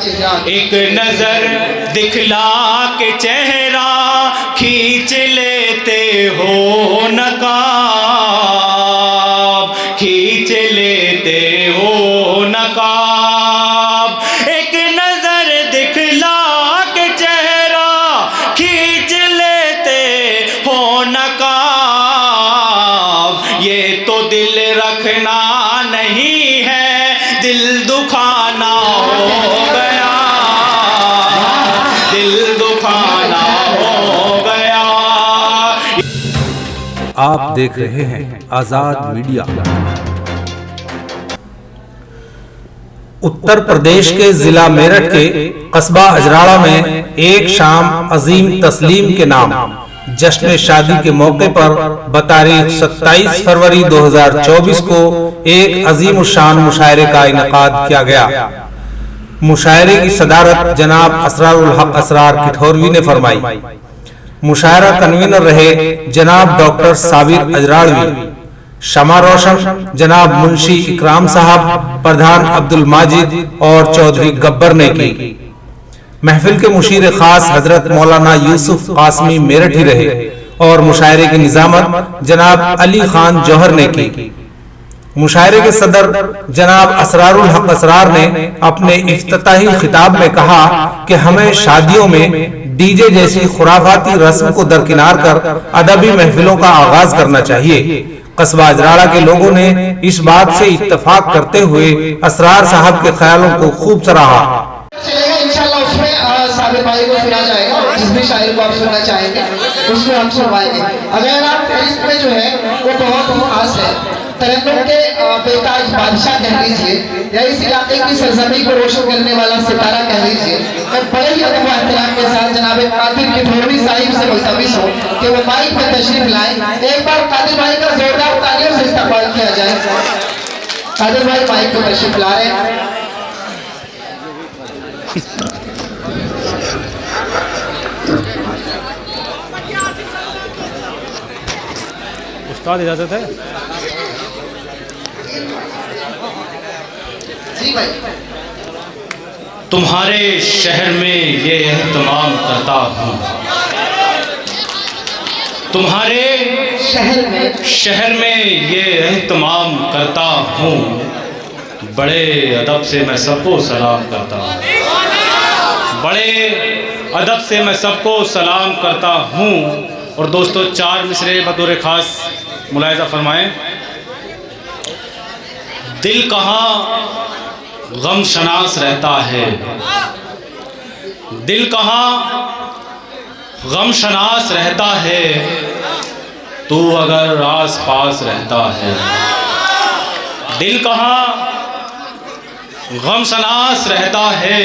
एक नजर दिखला के चेहरा खींच लेते हो नकाब, खींच लेते हो नकाब। एक नजर दिखला के चेहरा खींच लेते हो नकाब। ये तो दिल रखना नहीं है, दिल दुखाना हो गया, दिल दुखाना हो गया। आप देख रहे हैं आजाद मीडिया। उत्तर प्रदेश के जिला मेरठ के कस्बा अजराड़ा में एक शाम अजीम तस्लीम के नाम जश्न शादी के मौके पर बतारीख 27 फरवरी 2024 को एक अजीम शान मुशायरे का इनेकाद किया गया। मुशायरे की सदारत जनाब असरारुल हक असरार किठौरवी ने फरमाई। मुशायरा कन्वीनर रहे जनाब डॉक्टर साबिर अजराड़वी। शमा रोशन जनाब मुंशी इकराम साहब, प्रधान अब्दुल माजिद और चौधरी गब्बर ने की। महफिल के मुशीर खास हजरत मौलाना यूसुफ कासमी मेरठी रहे और मुशायरे की निजामत जनाब अली खान जौहर ने की। मुशायरे के सदर जनाब असरारुल हक असरार ने अपने इफ्तिताही खिताब में कहा कि हमें शादियों में डीजे जैसी खुराफाती रस्म को दरकिनार कर अदबी महफिलों का आगाज करना चाहिए। कस्बा अजराड़ा के लोगों ने इस बात से इत्तेफाक करते हुए असरार साहब के ख्यालों को खूब सराहा। इंशाल्लाह उसमें साबिर भाई को सुना जाएगा, जिस भी शायर को आप सुनना चाहेंगे उसमें हम सुनवाएंगे। अगर आप फेस पे जो है वो बहुत ही खास है, तरन्नुम के बेताज बादशाह कह लीजिए या इस इलाके की सरजमी को रोशन करने वाला सितारा कह लीजिए। मैं बड़े ही अदब व एहतराम के साथ जनाब कादिर किठौरवी साहिब से मुल्तमिस हूँ कि वो माइक पे तशरीफ लाएं। एक बार कादिर भाई का जोरदार तालियों से इस्तकबाल किया जाए। कादिर भाई माइक पे तशरीफ ला रहे हैं। उस्ताद इजाजत है? जी भाई। तुम्हारे शहर में ये एहतमाम करता हूँ, तुम्हारे शहर में ये एहतमाम करता हूँ। बड़े अदब से मैं सबको सलाम करता हूँ, बड़े अदब से मैं सबको सलाम करता हूँ। और दोस्तों चार मिसरे बतौर खास मुलाहिजा फरमाएं। दिल कहाँ गम शनास रहता है, दिल कहाँ गम शनास रहता है, तू अगर आस पास रहता है। दिल कहाँ गम शनास रहता है,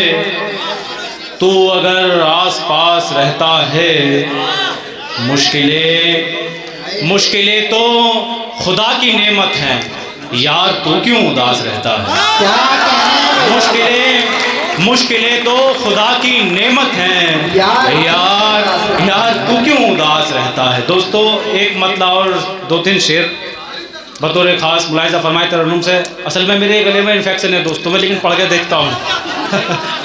तू अगर आस पास रहता है। मुश्किलें तो खुदा की नेमत हैं, यार तू क्यों उदास रहता है। मुश्किलें तो खुदा की नेमत हैं, यार तू क्यों उदास रहता है। दोस्तों एक मतला और दो तीन शेर बतौर खास मुलाहिजा फरमाए तरन्नुम से। असल में मेरे गले में इन्फेक्शन है दोस्तों, मैं लेकिन पढ़ के देखता हूँ।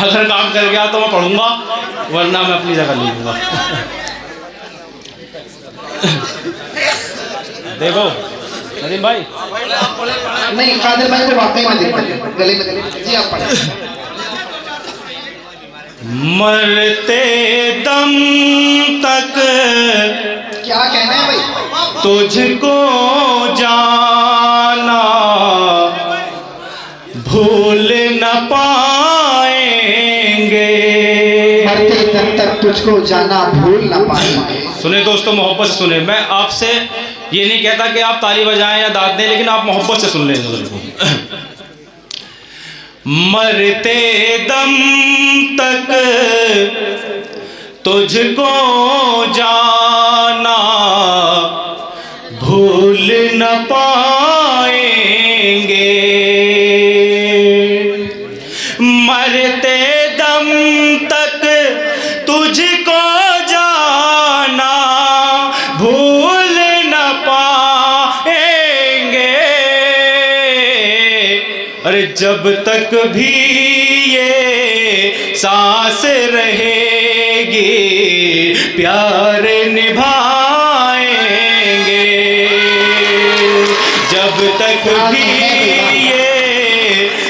अगर काम कर गया तो मैं पढ़ूंगा, वरना मैं अपनी जगह लिखूंगा। देखो नदीम भाई नहीं, कादिर भाई को वाकई में लिखा गले में जी आप पढ़ें। मरते दम तक क्या कहना है भाई? तुझको जाना भूल न पाएंगे, मरते दम तक तुझको जाना भूल न पाएंगे। सुने दोस्तों, मोहब्बत से सुने। मैं आपसे ये नहीं कहता कि आप ताली बजाएं या दाद दें, लेकिन आप मोहब्बत से सुन लें। मरते दम तक तुझको जाना भूल न पाएंगे, मरते दम तक तुझको जाना भूल न पाएंगे। अरे जब तक भी ये सांस रहेगी प्यार निभाएंगे, जब तक भी ये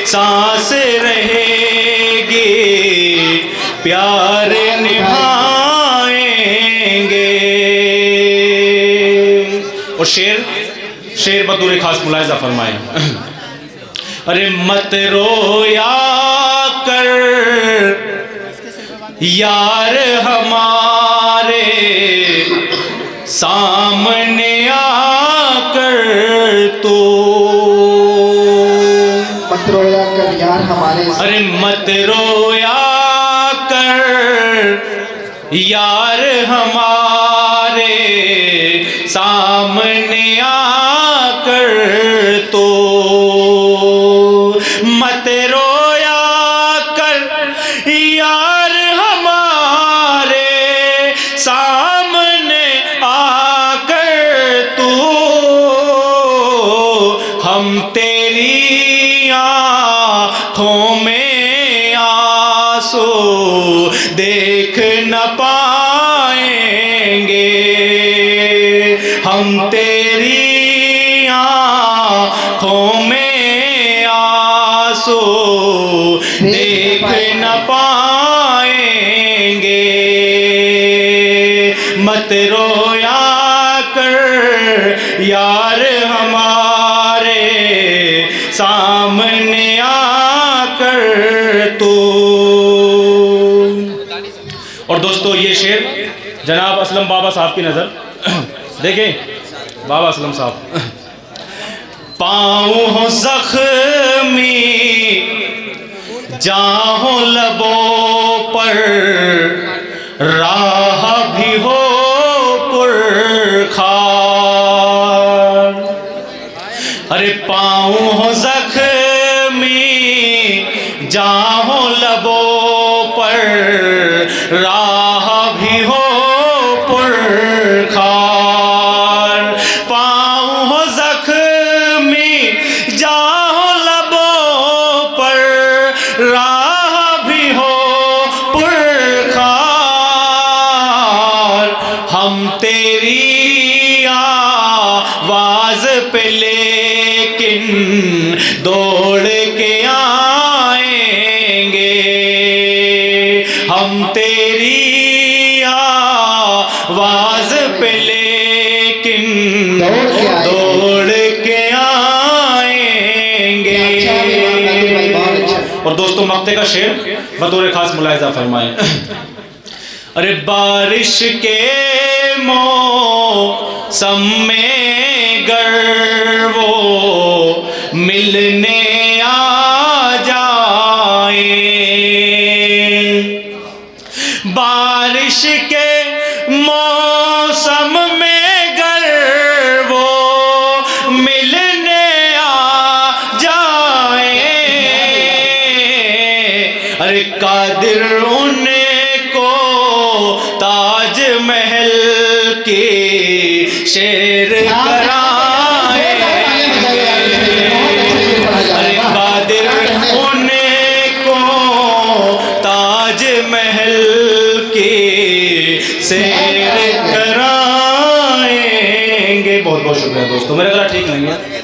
सांस रहेगी प्यार निभाएंगे। और शेर बतौर खास मुलाहिजा फरमाए। अरे मत रोया कर यार हमारे सामने आकर तू, मत रोया कर यार हमारे, अरे मत रोया कर यार हमारे सामने आकर तो, मत रोया कर यार हमारे सामने आकर तू, हम तेरी आँखों में आंसू देख न पाएंगे, हम तेरी आँखों में आंसू देख न पाएंगे। मत रोया कर यार हमारे सामने आकर तू। और दोस्तों ये शेर जनाब असलम बाबा साहब की नज़र देखें, बाबा असलम साहब। पाँव हो जख्मी जाहो लबों पर, राह भी हो पुरखार, अरे पाँव हो जख्मी जाहो लबों पर, राह भी हो पुरखार, पाँव हो जख्मी जाहो लबों पर, राह भी हो पुरखार, हम तेरी आवाज पे लेकिन दौड़ के आएंगे, हम तेरी आवाज पे लेकिन दौड़ के आएंगे। और दोस्तों मक्ते का शेर बतौर खास मुलाहिजा फरमाएं। अरे बारिश के मौसम में गर वो मिलने आ जाए, बारिश के मौसम में गर वो मिलने आ जाए, अरे कादिर उनको ताज महल के शेर कराएंगे, अरे कादिर उनको ताज महल के शेर कराएंगे। बहुत बहुत शुक्रिया दोस्तों, मेरा गला ठीक नहीं है।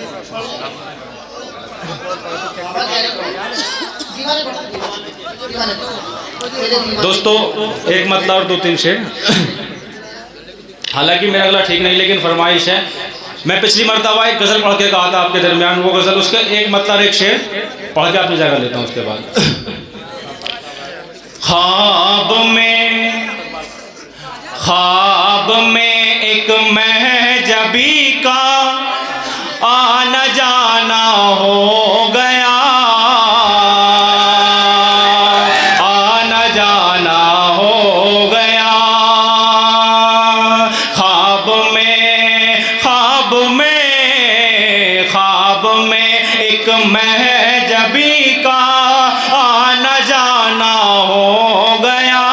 दोस्तों एक मतलब और दो तीन शेर, हालांकि मेरा गला ठीक नहीं लेकिन फरमाइश है। मैं पिछली मरतबा एक गज़ल पढ़ के कहा था आपके दरमियान, वो गज़ल उसका एक मतलब एक शेर पढ़ के अपनी जगह लेता हूँ उसके बाद। ख्वाब में एक महजबी का आना जाना हो गया, आना जाना हो गया, ख्वाब में एक महजबी का आना जाना हो गया,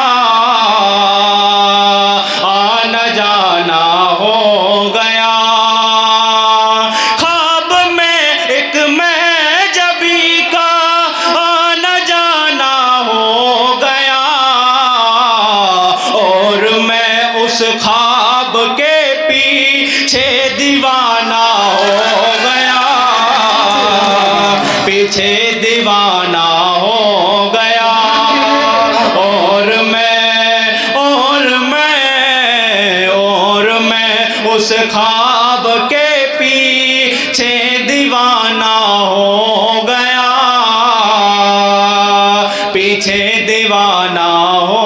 दीवाना हो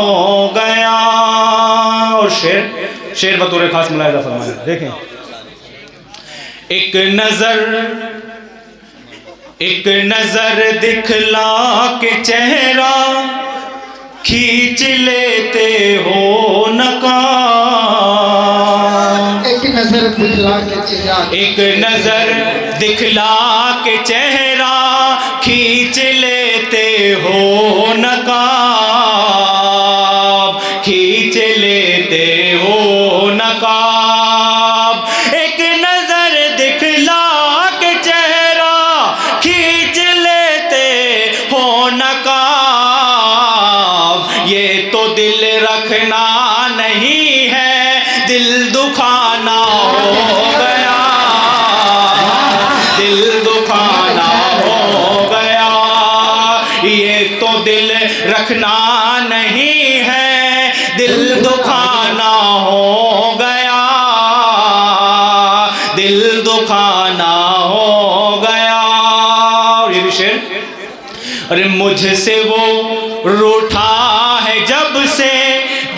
गया। और शेर बतौर खास मुलाहिजा फरमाया, देखें। एक नजर दिखला के चेहरा खींच लेते हो नकाब। एक नजर दिखला के चेहरा, एक नजर दिखला के चेहरा खींच लेते हो नकाब, खींच लेते हो नकाब। एक नजर दिखला के चेहरा खींच लेते हो नकाब। ये तो दिल रखना नहीं है, दिल दुखाना हो गया, दिल दुखाना हो गया। ये तो दिल रखना नहीं है, दिल दुखाना हो गया, दिल दुखाना हो गया। और ये भी शेर, अरे मुझसे वो रूठा है जब से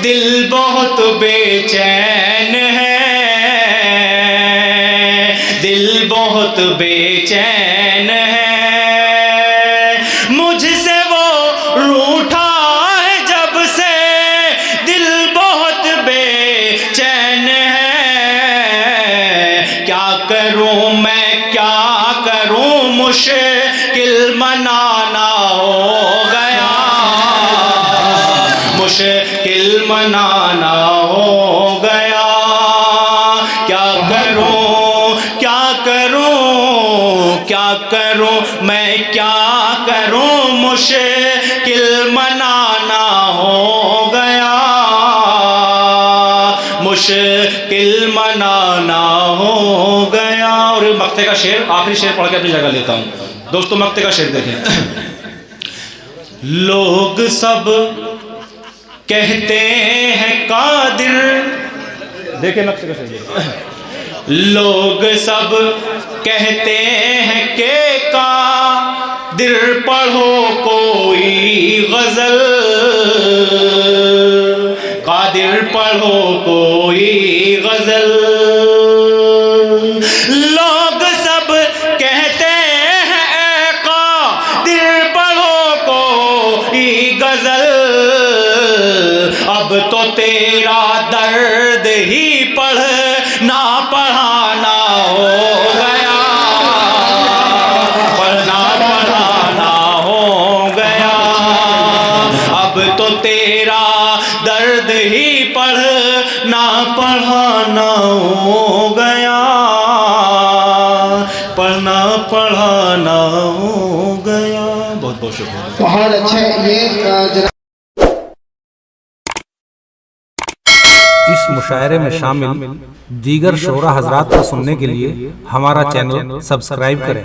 दिल बहुत बेचैन है, दिल बहुत बेचैन है। मुझसे वो रूठा है जब से दिल बहुत बेचैन है। क्या करूं मैं, क्या करूं, मुश्किल मनाना हो गया, मुश्किल मनाना हो गया। क्या करूं, क्या करूं, क्या करूं मैं, क्या करूं, मुश्किल मनाना हो गया, मुश्किल मनाना हो गया। और मक्ते का शेर, आखिरी शेर पढ़ के अपनी जगह लेता हूं। दोस्तों मक्ते का शेर देखें। लोग सब कहते हैं कादिर, देखें मक्ते का शेर। लोग सब कहते हैं कि कादिर, पढ़ो कोई गजल, कादिर पढ़ो कोई गजल। लोग सब कहते हैं कादिर, पढ़ो कोई गजल। अब तो तेरा दर्द ही पढ़ना पढ़ाना हो गया, पढ़ना पढ़ाना हो गया। अब तो तेरा दर्द ही पढ़ना पढ़ाना हो गया, पढ़ना पढ़ाना हो गया। बहुत बहुत शुक्रिया। बहुत अच्छे। ये इस मुशायरे में शामिल दीगर शोरा हजरात को सुनने के लिए हमारा चैनल सब्सक्राइब करें।